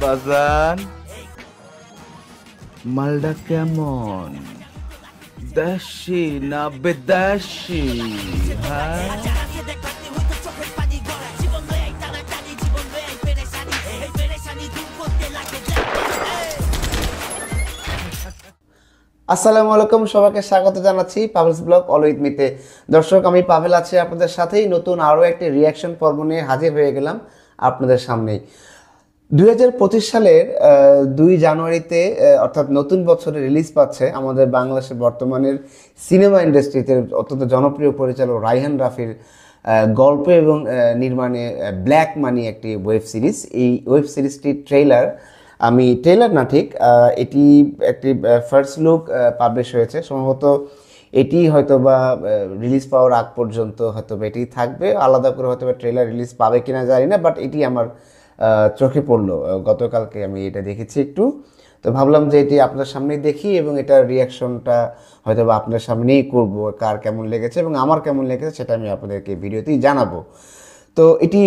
বাজান, মালটা কেমন? দেশি না বেদেশি? হ্যাঁ, আসসালামু আলাইকুম, সবাইকে স্বাগত জানাচ্ছি পাভেলস ব্লগ অল উইথ মিতে। দর্শক, আমি পাভেল আছি আপনাদের সাথেই। নতুন আরও একটি রিয়াকশন পর্ব নিয়ে হাজির হয়ে গেলাম আপনাদের সামনেই। 2025 সালের 2 জানুয়ারিতে অর্থাৎ নতুন বছরে রিলিজ পাচ্ছে আমাদের বাংলাদেশের বর্তমানের সিনেমা ইন্ডাস্ট্রিতে অত্যন্ত জনপ্রিয় পরিচালক রায়হান রাফির গল্প এবং নির্মাণে ব্ল্যাক মানি একটি ওয়েব সিরিজ। এই ওয়েব সিরিজটির ট্রেলার না ঠিক, এটি একটি ফার্স্ট লুক পাবলিশ হয়েছে। সম্ভবত এটি হয়তো বা রিলিজ পাওয়ার আগ পর্যন্ত হয়তো বা এটি থাকবে, আলাদা করে হয়তো বা ট্রেলার রিলিজ পাবে কিনা জানি না, বাট এটি আমার চোখে পড়লো গতকালকে, আমি এটা দেখেছি একটু। তো ভাবলাম যে এটি আপনার সামনেই দেখি এবং এটার রিয়াকশনটা হয়তো বা আপনার সামনেই করব, কার কেমন লেগেছে এবং আমার কেমন লেগেছে সেটা আমি আপনাদেরকে ভিডিওতেই জানাবো। তো এটি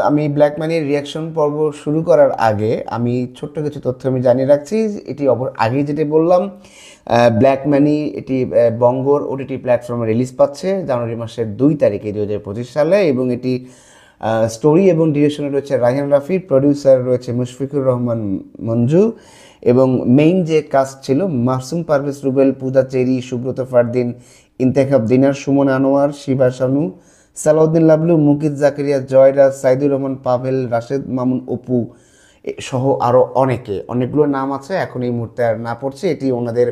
আমি ব্ল্যাক মানির রিয়াকশন পর্ব শুরু করার আগে আমি ছোট্ট কিছু তথ্য আমি জানিয়ে রাখছি। এটি আগেই যেটা বললাম, ব্ল্যাক মানি এটি বঙ্গর ওটিটি প্ল্যাটফর্মে রিলিজ পাচ্ছে জানুয়ারি মাসের 2 তারিখে 2025 সালে, এবং এটি স্টোরি এবং ডিরেকশনে রয়েছে রায়হান রাফি, প্রডিউসার রয়েছে মুশফিকুর রহমান মঞ্জু, এবং মেইন যে কাস্ট ছিল মাসুম পারভেজ রুবেল, পূজা চেরি, সুব্রত ফারদিন, ইন্তেখাব দিনার, সুমন আনোয়ার, শিবা শানু, সালাউদ্দিন লাবলু, মুকিত জাকারিয়া, জয়রাজ, সাইদুর রহমান পাভেল, রাশেদ মামুন অপু সহ আরও অনেকগুলো নাম আছে, এখন এই মুহূর্তে আর না পড়ছে। এটি ওনাদের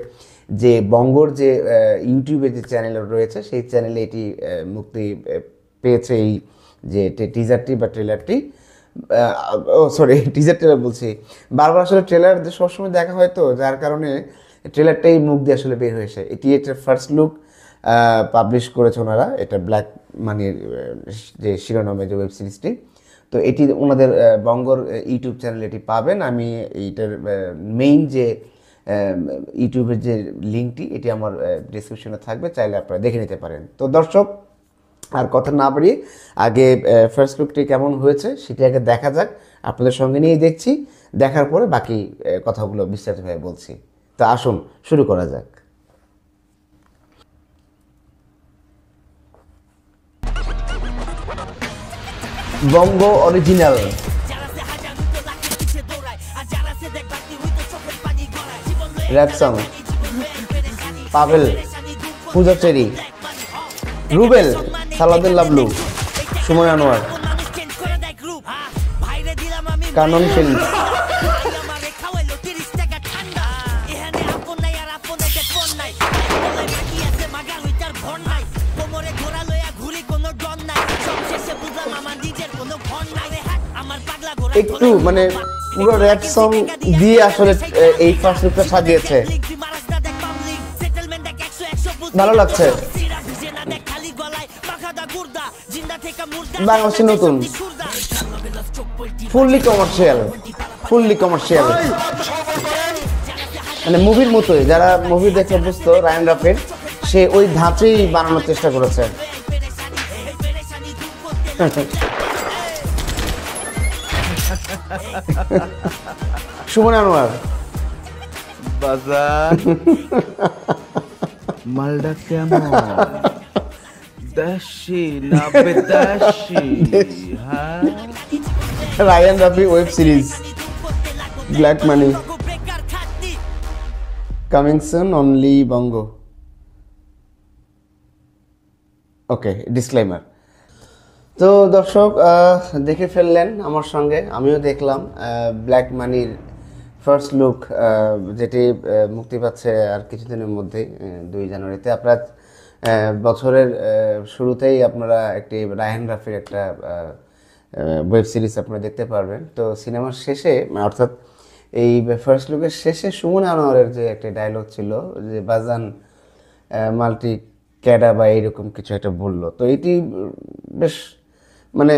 যে বঙ্গর যে ইউটিউবের যে চ্যানেল রয়েছে সেই চ্যানেলে এটি মুক্তি পেয়েছে। এই যে টিজারটি বা ট্রেলারটি, টিজার ট্রেলার বলছি, বারবার আসলে ট্রেলার সবসময় দেখা হয় তো, যার কারণে ট্রেলারটাই মুখ দিয়ে আসলে বের হয়েছে। এটি একটা ফার্স্ট লুক পাবলিশ করেছে ওনারা, এটা ব্ল্যাক মানির যে শিরোনামে যে ওয়েব সিরিজটি। তো এটি ওনাদের বঙ্গর ইউটিউব চ্যানেলে এটি পাবেন। আমি এইটার মেইন যে ইউটিউবের যে লিঙ্কটি এটি আমার ডিসক্রিপশনে থাকবে, চাইলে আপনারা দেখে নিতে পারেন। তো দর্শক, আর কথা না বাড়িয়ে আগে ফার্স্ট লুকটি কেমন হয়েছে সেটি আগে দেখা যাক, আপনাদের সঙ্গে নিয়ে দেখছি, দেখার পরে বাকি কথাগুলো বিস্তারিতভাবে বলছি। তো আসুন শুরু করা যাক। বঙ্গ অরিজিনাল র্যাপ সং, পাভেল, পূজা চেরি, রুবেল, সালাউদ্দিন লাবলু, সুমন আনোয়ার, কানন ফিল্মস। একটু মানে পুরো র্যাপ সং দিয়ে আসলে এই ফার্স্ট লুকটা সাজিয়েছে, ভালো লাগছে। বাংলাদেশে নতুন, ফুললি কমার্শিয়াল, মানে মুভির মতোই। যারা মুভি দেখে অভ্যস্ত রায়হান রাফির, সে ওই ধাঁচেই বানানোর চেষ্টা করেছে। সুমন আনোয়ার, বাজান, মালটা কেমন? দেশি না বেদেশি? হ্যাঁ, Raihan Rafi web series black money coming soon only Bongo. Okay, disclaimer. তো দর্শক, দেখে ফেললেন আমার সঙ্গে, আমিও দেখলাম ব্ল্যাক মানির ফার্স্ট লুক, যেটি মুক্তি পাচ্ছে আর কিছুদিনের মধ্যেই 2 জানুয়ারিতে। আপনারা বছরের শুরুতেই আপনারা একটি রায়হান রাফির একটা ওয়েব সিরিজ আপনারা দেখতে পারবেন। তো সিনেমার শেষে, অর্থাৎ এই ফার্স্ট লুকের শেষে সুমন আনোয়ারের যে একটা ডায়লগ ছিল যে বাজান মাল্টি ক্যাডা বা এইরকম কিছু একটা বললো, তো এটি বেশ মানে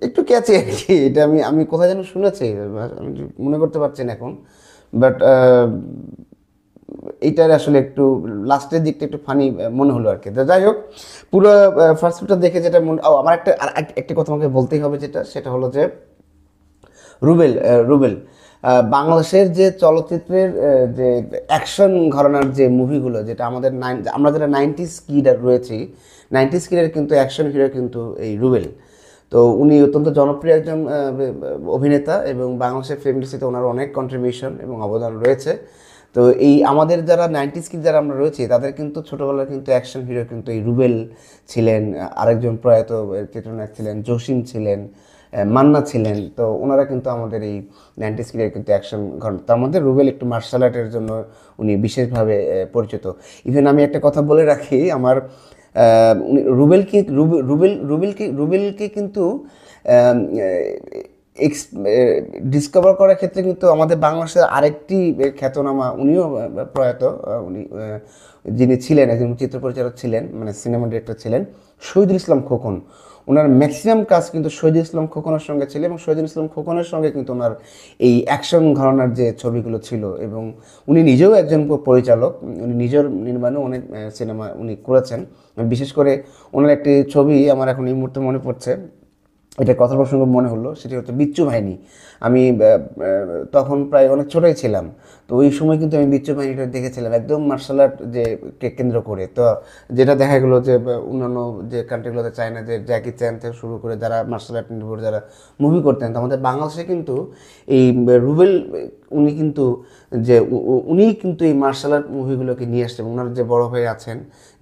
একটু ক্যাচি আর কি। এটা আমি কোথায় যেন শুনেছি, আমি মনে করতে পারছি না এখন, বাট এইটার আসলে একটু লাস্টের দিকটা একটু ফানি মনে হলো আর কি। তো যাই হোক, পুরো ফার্স্ট ফিল্মটা দেখে যেটা মনে, আমার একটা কথা আমাকে বলতেই হবে, সেটা হলো যে রুবেল বাংলাদেশের যে চলচ্চিত্রের যে অ্যাকশন ঘরানার যে মুভিগুলো, যেটা আমরা যারা 90s কিড রয়েছি, 90s কিডের কিন্তু অ্যাকশন হিরো কিন্তু এই রুবেল। তো উনি অত্যন্ত জনপ্রিয় একজন অভিনেতা, এবং বাংলাদেশের ফিল্ম ইন্ডাস্ট্রিতে ওনার অনেক কন্ট্রিবিউশন এবং অবদান রয়েছে। তো এই আমাদের যারা 90s কিড যারা আমরা রয়েছি, তাদের কিন্তু ছোটোবেলার কিন্তু অ্যাকশন হিরো কিন্তু এই রুবেল ছিলেন, আরেকজন প্রয়াত চিত্রনায়ক ছিলেন জসিম ছিলেন, মান্না ছিলেন। তো ওনারা কিন্তু আমাদের এই 90s কিডের কিন্তু অ্যাকশন ঘটনা। তার মধ্যে রুবেল একটু মার্শাল আর্টের জন্য উনি বিশেষভাবে পরিচিত। ইভেন আমি একটা কথা বলে রাখি, আমার রুবেলকে কিন্তু ডিসকভার করার ক্ষেত্রে কিন্তু আমাদের বাংলাদেশের আরেকটি খ্যাতনামা, উনিও প্রয়াত, উনি যিনি ছিলেন একজন চিত্র পরিচালক ছিলেন, মানে সিনেমা ডিরেক্টর ছিলেন, শহীদুল ইসলাম খোকন। ওনার ম্যাক্সিমাম কাজ কিন্তু শহীদুল ইসলাম খোকনের সঙ্গে ছিল, এবং শহীদুল ইসলাম খোকনের সঙ্গে কিন্তু ওনার এই অ্যাকশন ঘরানার যে ছবিগুলো ছিল, এবং উনি নিজেও একজন পরিচালক, উনি নিজের নির্মাণে অনেক সিনেমা উনি করেছেন। বিশেষ করে ওনার একটি ছবি আমার এখন এই মুহূর্তে মনে পড়ছে, এটা কথা প্রসঙ্গ মনে হলো, সেটি হচ্ছে বিচ্ছু বাহিনী। আমি তখন প্রায় অনেক ছোটোই ছিলাম, তো ওই সময় কিন্তু আমি বিচ্ছু বাহিনীটা দেখেছিলাম একদম মার্শাল আর্ট যে কেন্দ্র করে। তো যেটা দেখা গেলো যে অন্যান্য যে কান্ট্রিগুলোতে, চায়না যে জ্যাকি চ্যান থেকে শুরু করে যারা মার্শাল আর্ট নির্ভর যারা মুভি করতেন, তো আমাদের বাংলাদেশে কিন্তু এই রুবেল উনি কিন্তু এই মার্শাল আর্ট মুভিগুলোকে নিয়ে আসছেন। ওনার যে বড় ভাই আছেন,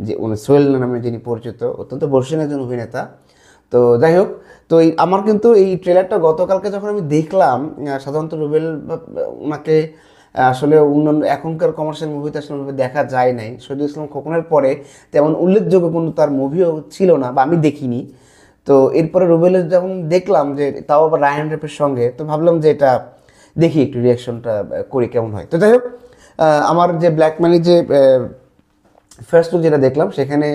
যে উনি সোহেল নামে যিনি পরিচিত, অত্যন্ত বর্ষীয় একজন অভিনেতা। তো যাই হোক, তো আমার কিন্তু এই ট্রেলারটা গতকালকে যখন আমি দেখলাম, সাধারণত রুবেল ওনাকে আসলে অন্যান্য এখনকার কমার্শিয়াল মুভিতে আসলে দেখা যায় নাই। শহীদুল ইসলাম খোকনের পরে তেমন উল্লেখযোগ্য কোনো তার মুভিও ছিল না, বা আমি দেখিনি। তো এরপরে রুবেলের যখন দেখলাম, যে তাও আবার রায়ান রেপের সঙ্গে, তো ভাবলাম যে এটা দেখি, একটু রিয়াকশনটা করি কেমন হয়। তো যাই হোক, আমার যে ব্ল্যাক মানি যে ফার্স্ট লুক যেটা দেখলাম, সেখানে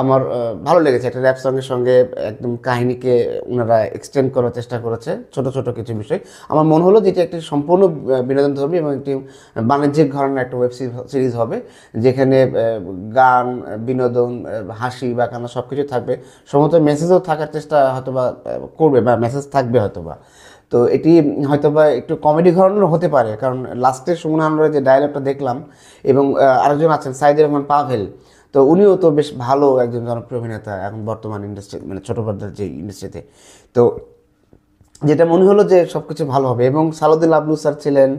আমার ভালো লেগেছে। একটা র্যাপ সঙ্গের সঙ্গে একদম কাহিনীকে ওনারা এক্সটেন্ড করার চেষ্টা করেছে, ছোট ছোট কিছু বিষয়। আমার মনে হলো যে এটি একটি সম্পূর্ণ বিনোদনধর্মী এবং একটি বাণিজ্যিক ধরনের একটা ওয়েব সিরিজ হবে, যেখানে গান, বিনোদন, হাসি বা কান্না সব কিছু থাকবে। সমস্ত মেসেজও থাকার চেষ্টা হয়তোবা করবে, বা মেসেজ থাকবে হয়তোবা। তো এটি হয়তোবা একটু কমেডি ধরনের হতে পারে, কারণ লাস্টের সুমন আনোয়ারের যে ডায়লগটা দেখলাম, এবং আরেকজন আছেন সাইদুর রহমান পাভেল, তো উনিও তো বেশ ভালো একজন জনপ্রিয় অভিনেতা এখন বর্তমান ইন্ডাস্ট্রি, মানে ছোটো পর্দার যে ইন্ডাস্ট্রিতে। তো যেটা মনে হলো যে সব কিছু ভালো হবে। এবং সালাউদ্দিন আবলু স্যার ছিলেন,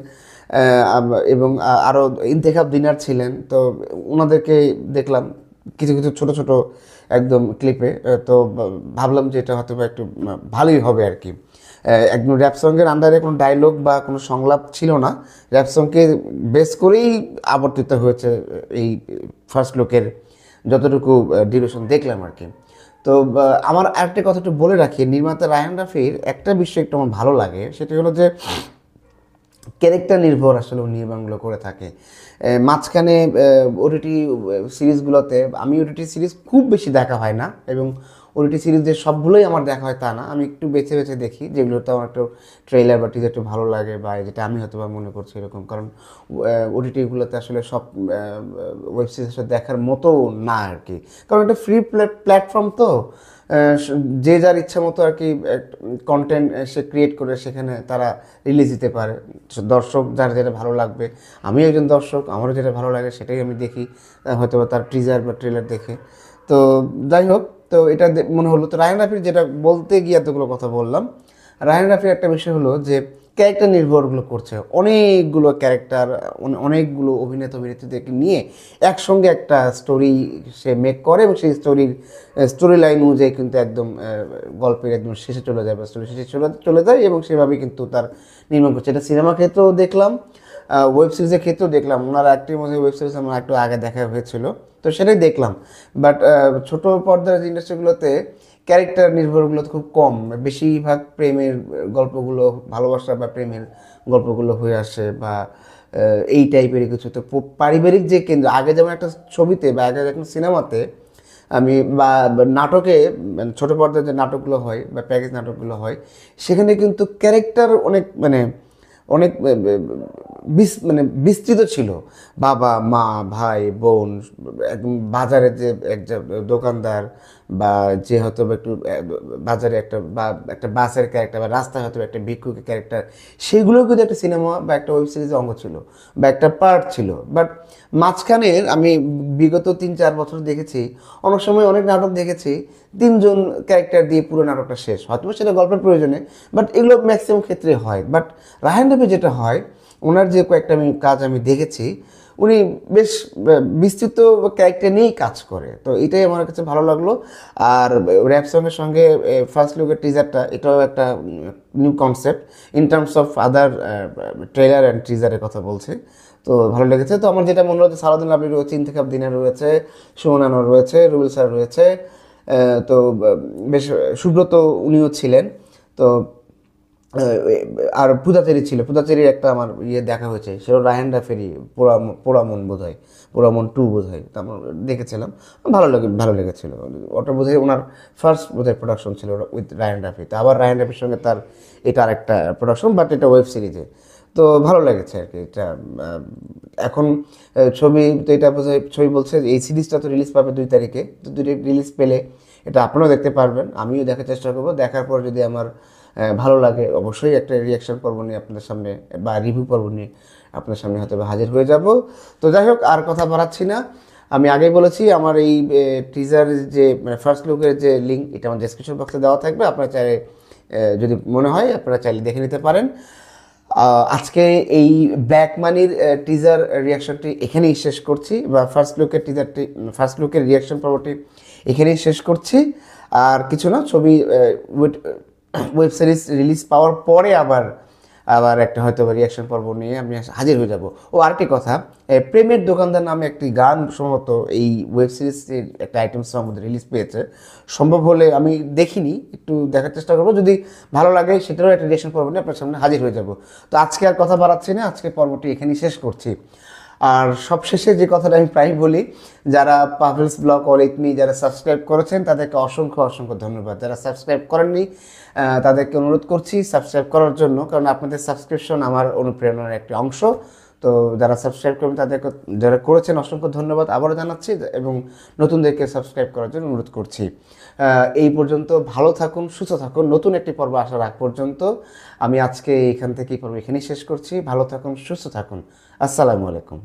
এবং আরও ইন্তেখাব দিনার ছিলেন। তো ওনাদেরকে দেখলাম কিছু কিছু ছোট ছোট একদম ক্লিপে। তো ভাবলাম যে এটা হয়তো একটু ভালোই হবে আর কি। একদম র্যাপ সঙ্গের আন্ডারে কোনো ডায়লগ বা কোনো সংলাপ ছিল না, র্যাপ সঙ্গকে বেস করেই আবর্তিত হয়েছে এই ফার্স্ট লুকের যতটুকু ডিউরেশন দেখলাম আর কি। তো আমার আরেকটা কথা একটু বলে রাখি, নির্মাতা রায়হান রাফির একটা বিষয় একটু আমার ভালো লাগে, সেটা হলো যে ক্যারেক্টার নির্ভর আসলে নির্মাণগুলো করে থাকে। মাঝখানে ওটিটি সিরিজগুলোতে, আমি ওটিটি সিরিজ খুব বেশি দেখা হয় না, এবং ওটিটি সিরিজের সবগুলোই আমার দেখা হয় তা না, আমি একটু বেছে বেছে দেখি যেগুলোতে আমার একটু ট্রেলার বা টিজার একটু ভালো লাগে, বা যেটা আমি হয়তো বা মনে করছি এরকম। কারণ ওটিটিগুলোতে আসলে সব ওয়েব সিরিজ দেখার মতো না আর কি, কারণ এটা ফ্রি প্ল্যাটফর্ম। তো যে যার ইচ্ছা মতো আর কি কন্টেন্ট সে ক্রিয়েট করে সেখানে তারা রিলিজ দিতে পারে। দর্শক যার যেটা ভালো লাগবে, আমিও একজন দর্শক, আমারও যেটা ভালো লাগে সেটাই আমি দেখি, হয়তো বা তার টিজার বা ট্রেলার দেখে। তো যাই হোক, তো এটা মনে হলো। তো রায়হান রাফির যেটা বলতে গিয়ে এতগুলো কথা বললাম, রায়হান রাফির একটা বিষয় হলো যে ক্যারেক্টার নির্ভরগুলো করছে, অনেকগুলো ক্যারেক্টার, অনেকগুলো অভিনেত্রীদেরকে নিয়ে একসঙ্গে একটা স্টোরি সে মেক করে, এবং সেই স্টোরি লাইন অনুযায়ী কিন্তু একদম গল্পের একদম শেষে চলে যায়, বা স্টোরি শেষে চলে যায়, এবং সেভাবেই কিন্তু তার নির্মাণ করছে। এটা সিনেমা ক্ষেত্রেও দেখলাম, ওয়েব সিরিজের ক্ষেত্রেও দেখলাম। ওনার একটির মধ্যে ওয়েব সিরিজ আমার একটু আগে দেখা হয়েছিল, তো সেটাই দেখলাম। বাট ছোটো পর্দার ইন্ডাস্ট্রিগুলোতে ক্যারেক্টার নির্ভরগুলো খুব কম, বেশিরভাগ প্রেমের গল্পগুলো, ভালোবাসা বা প্রেমের গল্পগুলো হয়ে আসে, বা এই টাইপের কিছু। তো পারিবারিক যে কেন্দ্র, আগে যেমন একটা ছবিতে বা আগে একটা সিনেমাতে আমি বা নাটকে, ছোটো পর্দার যে নাটকগুলো হয় বা প্যাকেজ নাটকগুলো হয়, সেখানে কিন্তু ক্যারেক্টার অনেক অনেক মানে বিস্তৃত ছিল। বাবা মা ভাই বোন, একদম বাজারে যে একটা দোকানদার বা যে হয়তো একটু বাজারে একটা বা একটা বাসের ক্যারেক্টার বা রাস্তায় হয়তো একটা ভিক্ষুকের ক্যারেক্টার, সেগুলো কিন্তু একটা সিনেমা বা একটা ওয়েব সিরিজের অঙ্গ ছিল বা একটা পার্ট ছিল। বাট মাঝখানের আমি বিগত 3-4 বছর দেখেছি, অনেক সময় অনেক নাটক দেখেছি 3জন ক্যারেক্টার দিয়ে পুরো নাটকটা শেষ, হয়তো সেটা গল্পের প্রয়োজনে, বাট এগুলো ম্যাক্সিমাম ক্ষেত্রে হয়। বাট রায়হান রাফি যেটা হয়, ওনার যে কয়েকটা কাজ আমি দেখেছি, উনি বেশ বিস্তৃত ক্যারেক্টার নিয়েই কাজ করে, তো এটাই আমার কাছে ভালো লাগলো। আর র্যাপ সঙ্গের সঙ্গে ফার্স্ট লুকের টিজারটা, এটাও একটা new concept in terms of other trailer and টিজারের কথা বলছে, তো ভালো লেগেছে। তো আমার যেটা মনে হচ্ছে, সালাউদ্দিন লাবলি রয়েছে, ইন্তেখাব দিনা রয়েছে, সুমন আনোয়ার রয়েছে, রুবেল স্যার রয়েছে, তো বেশ সুব্রত উনিও ছিলেন। তো আর পূজাচেরি ছিল, পূজাচেরির একটা আমার দেখা হয়েছে, সেটা রায়হান রাফেরই পোড়ামন বোধ হয়, পোড়ামন 2 বোধ হয়, তা আমার দেখেছিলাম, ভালো লেগেছিল। ওটা বোধ হয় ওনার ফার্স্ট বোধ হয় প্রোডাকশন ছিল উইথ রায়হান রাফি, তো আবার রায়হান রাফির সঙ্গে তার এটা আরেকটা প্রোডাকশন, বাট এটা ওয়েব সিরিজে, তো ভালো লেগেছে আর কি এটা। এখন ছবি তো এটা বোধহয় ছবি বলছে এই সিরিজটা তো রিলিজ পাবে 2 তারিখে, তো 2 তারিখ রিলিজ পেলে এটা আপনারাও দেখতে পারবেন, আমিও দেখার চেষ্টা করবো। দেখার পর যদি আমার ভালো লাগে, অবশ্যই একটা রিয়াকশন পর্ব নিয়ে আপনাদের সামনে বা রিভিউ পর্ব নিয়ে আপনার সামনে হয়তো হাজির হয়ে যাব। তো যাই হোক, আর কথা বাড়াচ্ছি না, আমি আগেই বলেছি আমার এই টিজার যে মানে ফার্স্ট লুকের যে লিঙ্ক, এটা আমার ডেসক্রিপশন বক্সে দেওয়া থাকবে, আপনারা চাইলে যদি মনে হয় আপনারা চাইলে দেখে নিতে পারেন। আজকে এই ব্ল্যাক মানির টিজার রিয়াকশনটি এখানেই শেষ করছি, বা ফার্স্ট লুকের রিয়াকশন পর্বটি এখানেই শেষ করছি। আর কিছু না, ছবি ওয়েব সিরিজ রিলিজ পাওয়ার পরে আবার একটা হয়তো রিয়াকশন পর্ব নিয়ে আমি হাজির হয়ে যাব। ও আরেকটি কথা, প্রেমের দোকানদার নামে একটি গান সম্ভবত এই ওয়েব সিরিজের একটা আইটেম সং মধ্যে রিলিজ পেয়েছে, সম্ভব হলে আমি দেখিনি, একটু দেখার চেষ্টা করবো, যদি ভালো লাগে সেটারও একটা রিয়াকশন পর্ব নিয়ে আপনার সামনে হাজির হয়ে যাব। তো আজকে আর কথা বাড়াচ্ছি না, আজকে পর্বটি এখানেই শেষ করছি। আর সবশেষে যে কথাটা আমি প্রায় বলি, যারা পাভেলস ব্লগ অল উইথ মি যারা সাবস্ক্রাইব করেছেন তাদেরকে অসংখ্য ধন্যবাদ। যারা সাবস্ক্রাইব করেননি তাদেরকে অনুরোধ করছি সাবস্ক্রাইব করার জন্য, কারণ আপনাদের সাবস্ক্রিপশন আমার অনুপ্রেরণার একটি অংশ। তো যারা সাবস্ক্রাইব করবেন তাদেরকে, যারা করেছেন অসংখ্য ধন্যবাদ আবারও জানাচ্ছি, এবং নতুনদেরকে সাবস্ক্রাইব করার জন্য অনুরোধ করছি। এই পর্যন্ত ভালো থাকুন, সুস্থ থাকুন, নতুন একটি পর্ব আসার আগ পর্যন্ত আমি আজকে এখান থেকে এই পর্ব এখানেই শেষ করছি। ভালো থাকুন, সুস্থ থাকুন, আসসালামু আলাইকুম।